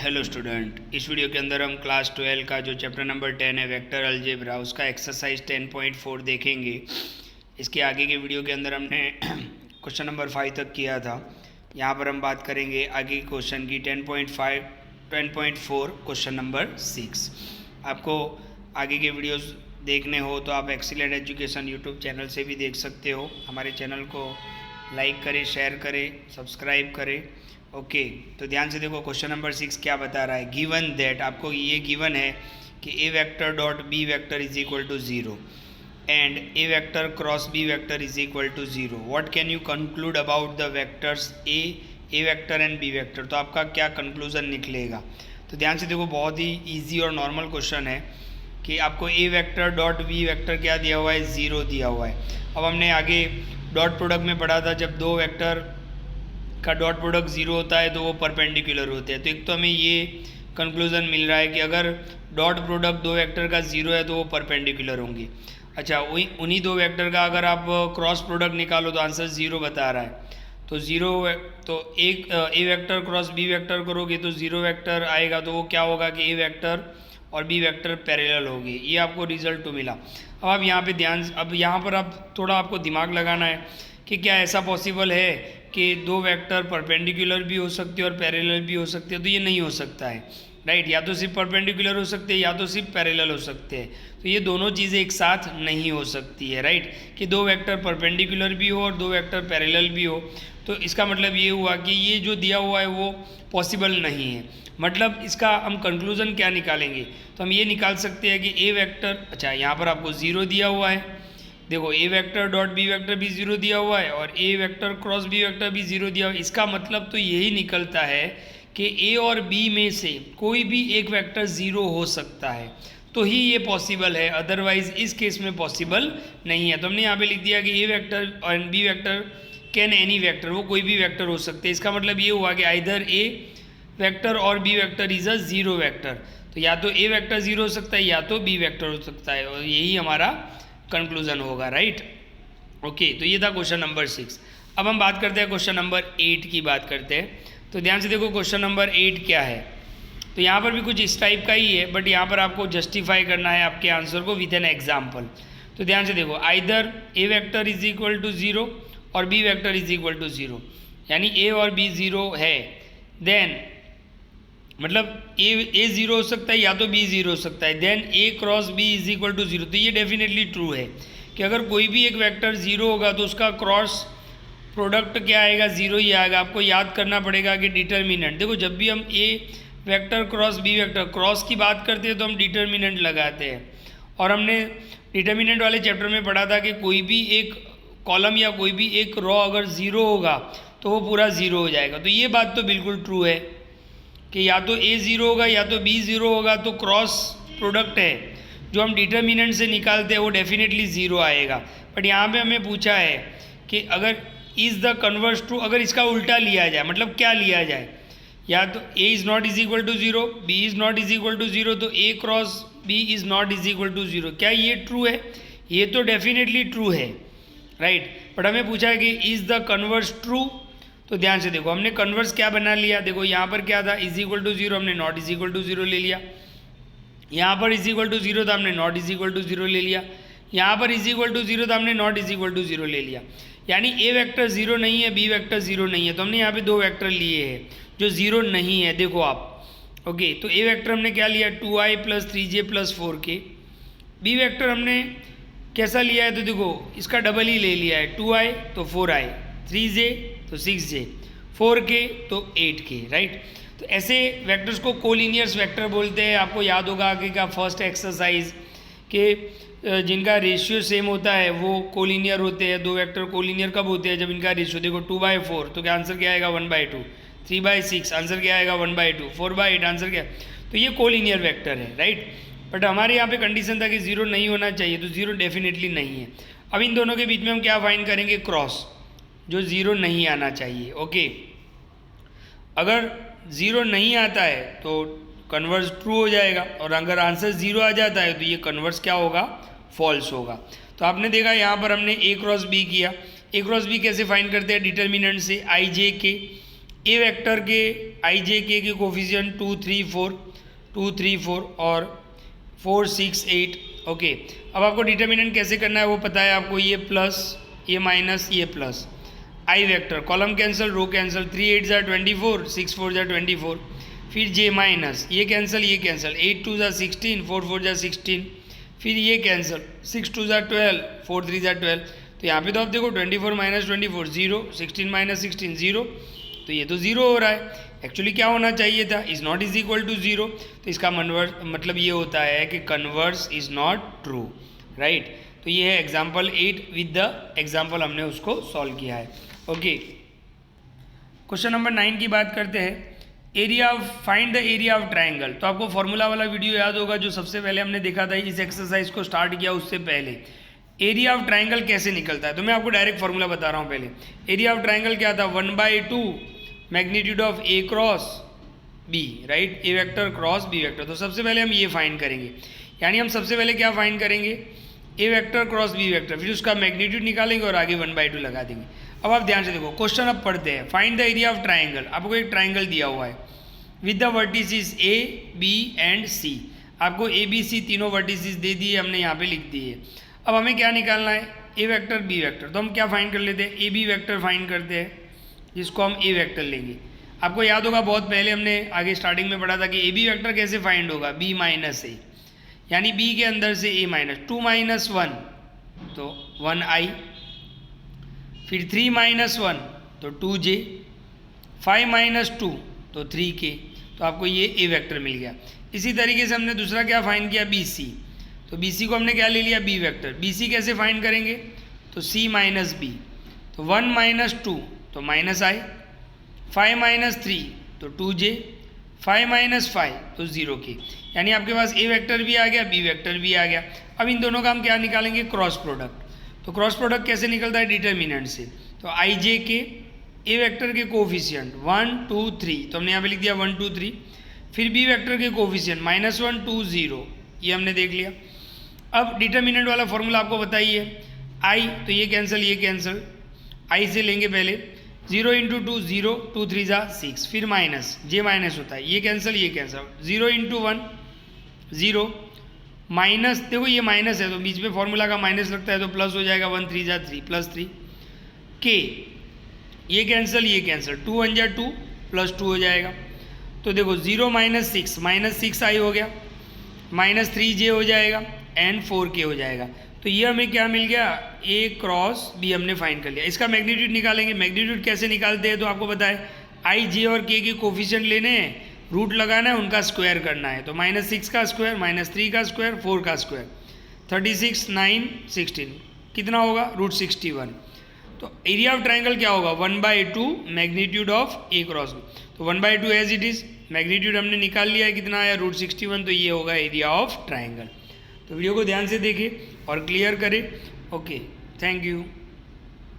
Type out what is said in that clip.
Hello student, इस video के अंदर हम क्लास 12 का जो चैप्टर नंबर 10 है वेक्टर अलजेब्रा उसका एक्सरसाइज 10.4 देखेंगे। इसके आगे के वीडियो के अंदर हमने क्वेश्चन नंबर 5 तक किया था। यहाँ पर हम बात करेंगे आगे के क्वेश्चन की 10.4 क्वेश्चन नंबर 6। आपको आगे के वीडियोस देखने हो तो आप एक्सीलेंट एजुकेशन यूट्यूब चैनल से भी देख सकते हो। हमारे चैनल को लाइक करें, शेयर करें, सब्सक्राइब करें। ओके, तो ध्यान से देखो क्वेश्चन नंबर 6 क्या बता रहा है। गिवन दैट, आपको ये गिवन है कि A vector dot B vector is equal to 0 and A vector cross B vector is equal to 0। What can you conclude about the vectors A vector and B vector. तो आपका क्या conclusion निकलेगा। तो ध्यान से देखो, बहुत ही ईजी और नॉर्मल क्वेश्चन है कि आपको ए वेक्टर डॉट बी वेक्टर क्या दिया हुआ है, 0 दिया हुआ है। अब हमने आगे डॉट प्रोडक्ट में पढ़ा था, जब दो वेक्टर का डॉट प्रोडक्ट 0 होता है तो वो परपेंडिकुलर होते हैं। तो एक तो हमें ये कंक्लूजन मिल रहा है कि अगर डॉट प्रोडक्ट दो वेक्टर का 0 है तो वो परपेंडिकुलर होंगे। अच्छा, उन्हीं दो वेक्टर का अगर आप क्रॉस प्रोडक्ट निकालो तो आंसर 0 बता रहा है। तो 0 तो एक ए वेक्टर क्रॉस बी वेक्टर करोगे तो 0 वेक्टर आएगा, तो वो क्या होगा कि ए वेक्टर और बी वेक्टर पैरेलल होगी। ये आपको रिजल्ट तो मिला। अब आप यहाँ पे अब यहाँ पर आप थोड़ा आपको दिमाग लगाना है कि क्या ऐसा पॉसिबल है कि दो वेक्टर परपेंडिकुलर भी हो सकते हैं और पैरेलल भी हो सकते हैं। तो ये नहीं हो सकता है, राइट। या तो सिर्फ परपेंडिकुलर हो सकते हैं या तो सिर्फ पैरेलल हो सकते हैं। तो ये दोनों चीज़ें एक साथ नहीं हो सकती है, राइट, कि दो वेक्टर परपेंडिकुलर भी हो और दो वेक्टर पैरेलल भी हो। तो इसका मतलब ये हुआ कि ये जो दिया हुआ है वो पॉसिबल नहीं है। मतलब इसका हम कंक्लूजन क्या निकालेंगे, तो हम ये निकाल सकते हैं कि ए वेक्टर, अच्छा यहाँ पर आपको 0 दिया हुआ है, देखो ए वेक्टर डॉट बी वेक्टर भी 0 दिया हुआ है और ए वेक्टर क्रॉस बी वेक्टर भी 0 दिया हुआ है। इसका मतलब तो यही निकलता है कि ए और बी में से कोई भी एक वेक्टर 0 हो सकता है, तो ही ये पॉसिबल है, अदरवाइज इस केस में पॉसिबल नहीं है। तो हमने यहाँ पे लिख दिया कि ए वेक्टर और B vector can any vector, वो कोई भी वेक्टर हो सकते हैं। इसका मतलब ये हुआ कि आइदर ए वेक्टर और B vector is a 0 vector. तो या तो ए वेक्टर 0 हो सकता है या तो बी वेक्टर हो सकता है, और यही हमारा कंक्लूजन होगा, राइट। ओके, तो ये था क्वेश्चन नंबर 6। अब हम बात करते हैं क्वेश्चन नंबर 8 की बात करते हैं। तो ध्यान से देखो क्वेश्चन नंबर 8 क्या है। तो यहाँ पर भी कुछ इस टाइप का ही है, बट यहाँ पर आपको जस्टिफाई करना है आपके आंसर को विद एन एग्जाम्पल। तो ध्यान से देखो, either A vector is equal to 0 और B vector is equal to 0, यानी ए और बी 0 है, देन मतलब ए 0 हो सकता है या तो बी 0 हो सकता है, then A cross B is equal to 0। तो ये डेफिनेटली ट्रू है कि अगर कोई भी एक वेक्टर 0 होगा तो उसका क्रॉस प्रोडक्ट क्या आएगा, 0 ही आएगा। आपको याद करना पड़ेगा कि डिटर्मिनेंट, देखो जब भी हम A vector cross B vector cross की बात करते हैं तो हम डिटर्मिनेंट लगाते हैं, और हमने डिटर्मिनेंट वाले चैप्टर में पढ़ा था कि कोई भी एक कॉलम या कोई भी एक रॉ अगर 0 होगा तो वो पूरा 0 हो जाएगा। तो ये बात तो बिल्कुल ट्रू है कि या तो ए 0 होगा या तो बी 0 होगा, तो क्रॉस प्रोडक्ट है जो हम डिटर्मिनेंट से निकालते हैं वो डेफिनेटली 0 आएगा। बट यहाँ पे हमें पूछा है कि अगर इज़ द कन्वर्स ट्रू, अगर इसका उल्टा लिया जाए, मतलब क्या लिया जाए, या तो A is not is equal to 0, B is not is equal to 0, तो A cross B is not is equal to 0। क्या ये ट्रू है? ये तो डेफिनेटली ट्रू है, राइट। बट हमें पूछा है कि इज़ द कन्वर्स ट्रू। तो ध्यान से देखो, हमने कन्वर्स क्या बना लिया, देखो यहाँ पर क्या था, इज इक्वल टू 0, हमने नॉट इज इक्वल टू 0 ले लिया। यहाँ पर इज इक्वल टू 0 था, हमने नॉट इज इक्वल टू 0 ले लिया। यहाँ पर इज इक्वल टू 0 था, हमने नॉट इज इक्वल टू 0 ले लिया। यानी ए वेक्टर 0 नहीं है, बी वेक्टर 0 नहीं है, तो हमने यहाँ पे दो वेक्टर लिए हैं जो 0 नहीं है। देखो आप, ओके, तो ए वेक्टर हमने क्या लिया, 2i + 3j + 4k। B vector हमने कैसा लिया है, तो देखो इसका डबल ही ले लिया है, 2i तो 4i, 3j तो 6j, 4k तो 8k, राइट। तो ऐसे वेक्टर्स को कोलिनियर्स वेक्टर बोलते हैं। आपको याद होगा आगे का फर्स्ट एक्सरसाइज के जिनका रेशियो सेम होता है वो कोलिनियर होते हैं। दो वेक्टर कोलिनियर कब होते हैं, जब इनका रेशियो, देखो 2/4 तो क्या आंसर क्या आएगा, 1/2, 3/6 आंसर क्या आएगा, 1/2, 4/8 आंसर क्या। तो ये कोलिनियर वेक्टर है, राइट। बट हमारे यहाँ पे कंडीशन था कि 0 नहीं होना चाहिए, तो 0 डेफिनेटली नहीं है। अब इन दोनों के बीच में हम क्या फाइंड करेंगे, क्रॉस, जो 0 नहीं आना चाहिए। ओके, अगर 0 नहीं आता है तो कन्वर्स ट्रू हो जाएगा, और अगर आंसर 0 आ जाता है तो ये कन्वर्स क्या होगा, फॉल्स होगा। तो आपने देखा यहाँ पर हमने ए क्रॉस बी किया। ए क्रॉस बी कैसे फाइंड करते हैं, डिटर्मिनेंट से, i j k A vector के आई जे के कोफिशिएंट 2 3 4 और 4 6 8। ओके, अब आपको डिटर्मिनेंट कैसे करना है वो पता है आपको, ये प्लस ये माइनस ये प्लस। आई वेक्टर कॉलम कैंसिल रो कैंसिल, 3 8 ज़ा 24, 6 4 ज़ा 24। फिर जे माइनस ये कैंसिल 8 2 ज़ा 16, 4 4 ज़ा 16। फिर ये कैंसिल 6 2 ज़ा 12, 4 3 ज़ा 12। तो यहाँ पे तो आप देखो 24 माइनस 24 0, 16 माइनस 16 0, तो ये तो ज़ीरो हो रहा है। एक्चुअली क्या होना चाहिए था, is not is equal to zero. तो इसका मतलब ये होता है कि converse is not true, right. तो ये है एग्जाम्पल 8 विद द एग्जाम्पल हमने उसको सॉल्व किया है। ओके, क्वेश्चन नंबर 9 की बात करते हैं। Area of find the area of triangle. तो आपको फॉर्मूला वाला वीडियो याद होगा जो सबसे पहले हमने देखा था, इस एक्सरसाइज को स्टार्ट किया उससे पहले। एरिया ऑफ ट्राइंगल कैसे निकलता है, तो मैं आपको डायरेक्ट फॉर्मूला बता रहा हूँ। पहले एरिया ऑफ ट्राइंगल क्या था, 1/2 magnitude of A cross B, right, A vector cross B vector. तो सबसे पहले हम ये फाइंड करेंगे, यानी हम सबसे पहले क्या फाइंड करेंगे, ए वेक्टर क्रॉस बी वेक्टर, फिर उसका मैग्नीट्यूड निकालेंगे और आगे 1/2 लगा देंगे। अब आप ध्यान से देखो, क्वेश्चन अब पढ़ते हैं। Find the area of triangle. आपको एक ट्राइंगल दिया हुआ है with the vertices A B and C. आपको ए बी सी तीनों वर्टिसेस दे दिए, हमने यहाँ पे लिख दिए। अब हमें क्या निकालना है, ए वेक्टर बी वेक्टर। तो हम क्या फाइंड कर लेते हैं, ए बी वेक्टर फाइंड करते हैं, जिसको हम ए वेक्टर लेंगे। आपको याद होगा बहुत पहले हमने आगे स्टार्टिंग में पढ़ा था कि ए बी वेक्टर कैसे फाइंड होगा, बी माइनस ए, यानी बी के अंदर से ए माइनस 2 माइनस 1 तो 1i, फिर 3 माइनस 1 तो 2j, 5 माइनस 2 तो 3k। तो आपको ये ए वेक्टर मिल गया। इसी तरीके से हमने दूसरा क्या फाइंड किया, बी सी। तो बी सी को हमने क्या ले लिया, बी वेक्टर। बी सी कैसे फाइंड करेंगे, तो सी माइनस बी, तो 1 माइनस 2 तो माइनस आई, 5 माइनस 3 तो 2j, 5 माइनस 5 तो 0k। यानी आपके पास ए वेक्टर भी आ गया, बी वेक्टर भी आ गया। अब इन दोनों का हम क्या निकालेंगे, क्रॉस प्रोडक्ट। तो क्रॉस प्रोडक्ट कैसे निकलता है, डिटर्मिनेंट से। तो आई जे के ए वेक्टर के कोफिशिएंट 1 2 3, तो हमने यहाँ पे लिख दिया 1 2 3। फिर बी वेक्टर के कोफिशिएंट -1 2 0, ये हमने देख लिया। अब डिटर्मिनेंट वाला फॉर्मूला आपको बताइए, आई तो ये कैंसिल, आई से लेंगे पहले 0 इंटू 2 0, 2 3 ज़ा 6, फिर माइनस जे माइनस होता है, ये कैंसिल 0 इंटू 1 0, माइनस देखो ये माइनस है तो बीच में फॉर्मूला का माइनस लगता है तो प्लस हो जाएगा, 1 3 ज़ा 3 प्लस 3 के, ये कैंसिल 2 1 ज़ा 2 प्लस 2 हो जाएगा। तो देखो 0 माइनस 6 आई हो गया, माइनस 3j हो जाएगा एंड 4k हो जाएगा। तो ये हमें क्या मिल गया, ए क्रॉस बी हमने फाइंड कर लिया। इसका मैग्नीट्यूड निकालेंगे। मैग्नीट्यूड कैसे निकालते हैं, तो आपको पता है आई जे और के कोफिशिएंट लेने हैं, रूट लगाना है, उनका स्क्वायर करना है। तो -6 का स्क्वायर, -3 का स्क्वायर, 4 का स्क्वायर, 36 9 16 कितना होगा, √61। तो एरिया ऑफ ट्राइंगल क्या होगा, 1/2 magnitude of A cross B. तो 1/2 एज इट इज़, मैग्नीट्यूड हमने निकाल लिया है, कितना आया, √61। तो ये होगा एरिया ऑफ ट्राइंगल। तो वीडियो को ध्यान से देखें और क्लियर करें। Okay, thank you.